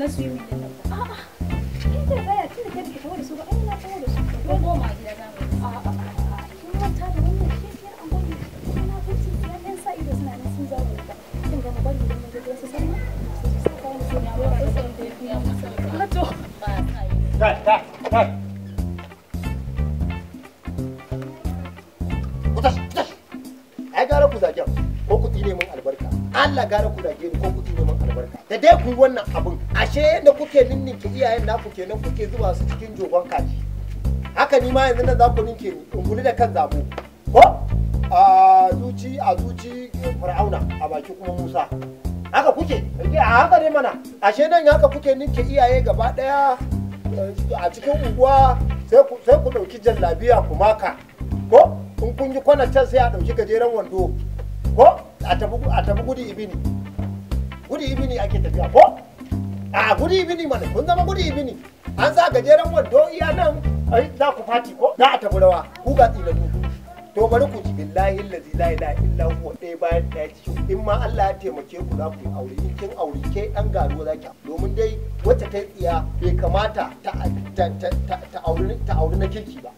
na su yi min nan a'a in da baya tun da kai biki tawo da su ba ai na tawo da su ko goma gida za mu a'a kin manta da wannan kifiyar an bari ina fice ya ɗan sa ido suna nan sun zawo da kin ga mu bari da mun je wasu sannan su sa kayan su ya ba sai da ya masa na to ba sai ai gara ku zage ko ku tsine min albarka Allah gara ku zage ni ko ku tsine min albarka da dai ku yi wannan abun ashe da kuke ninninke iyayen naku kenan kuke zuba su cikin jogon kaji haka ni ma yanzu nan za ku ninke ni in guli da kan zabo ko a zuci fir'auna a baki kuma Musa haka kuke a haka ne mana ashe nan haka kuke ninke iyaye gaba daya a cikin unguwa sai ku dauki jallabiya ku maka ko in kun yi kwanan can sai a ɗauki gajeren wando ko a tafi gudu ibini ake tafiya ko a gudu ibini mana kun zama gudu ibini an sa gajeren wando iya nan za ku fati ko za a tafi rawa ku ga tsinanu to bari ku ji billahi allazi la ilaha illa huwa ɗaya bayan ɗaya cikin in ma Allah ya taimake ku za ku yi aure in kin aure ke ɗan garuwa zaki domin dai wacce ta tsiya bai kamata ta aure na kirki ba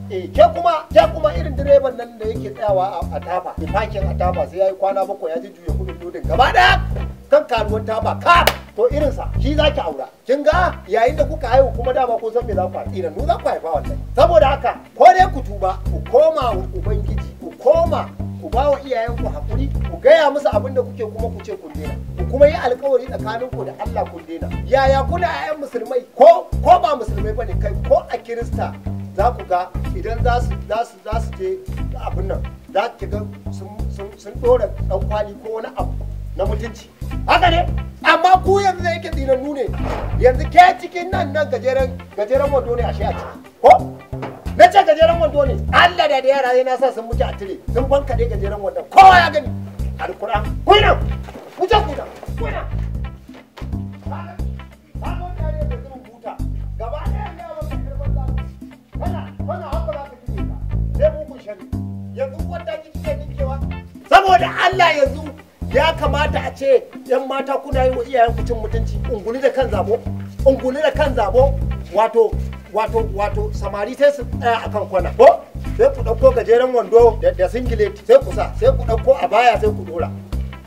ke kuma irin direban nan da yake tsayawa a tafa mai fakin a tafa sai yayi kwana 7 ya ji juya kudin lodin gaba daya kan karuwan tafa ka to irin sa shi zaki aura kin ga yayin da kuka haihu kuma dama ko san me za ku haɗa nu za ku haifa wallahi saboda haka ko dai ku tuba ku koma wa ubangiji ku koma ku ba wa iyayenku hakuri ku gaya musu abin da kuke kuma ku ce kun daina ku kuma yi alkawari tsakaninku da Allah kun daina yaya kuna 'ya'yan musulmai ko ba musulmai bane kai ko a kirista za ku ga idan za su je abin nan za ki ga sun dora dan kwali ko wani abu na mutunci haka ne amma ku yanzu da yake tsinannu ne yanzu ke cikin nan gajeren wando ne a shi a ciki ko na ce gajeren wando ne Allah da yara yana sa sun mutu a tire sun banka dai gajeren wando kowa ya gani alquran ku nan ku je ku nan saboda Allah yanzu ya kamata a ce yan mata kuna yi wa iyayen ku cin mutunci unguli da kan zabo wato samari sai su tsaya akan kwana ko sai ku dauko gajeren wando da singlet sai ku sa sai ku dauko abaya sai ku dora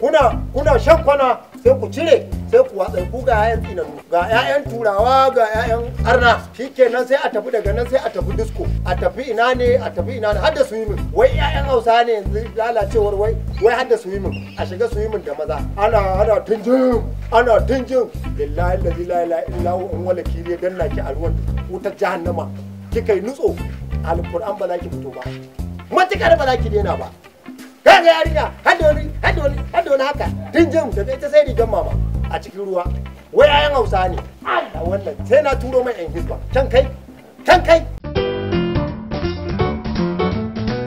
kuna shan kwana sai ku cire sai ku watsa ku ga yayan tsinanu ga yayan turawa ga yayan arna shikenan sai a tafi daga nan sai a tafi disco a tafi ina ne har da swimming wai yayan Hausa ne yanzu lalacewar wai har da swimming a shiga swimming da maza ana tunjin billahi la ilaha illa huwa wala kiriye danna ki a ruwan wutar jahannama kika yi nutso alquran ba za ki fito ba matukar ba za ki daina ba kaga yarinya hadda wani haka tunjin daga ita sai rigan mama a cikin ruwa wai ayan Hausa ne Allah wannan sai na turo mai yan hisba can kai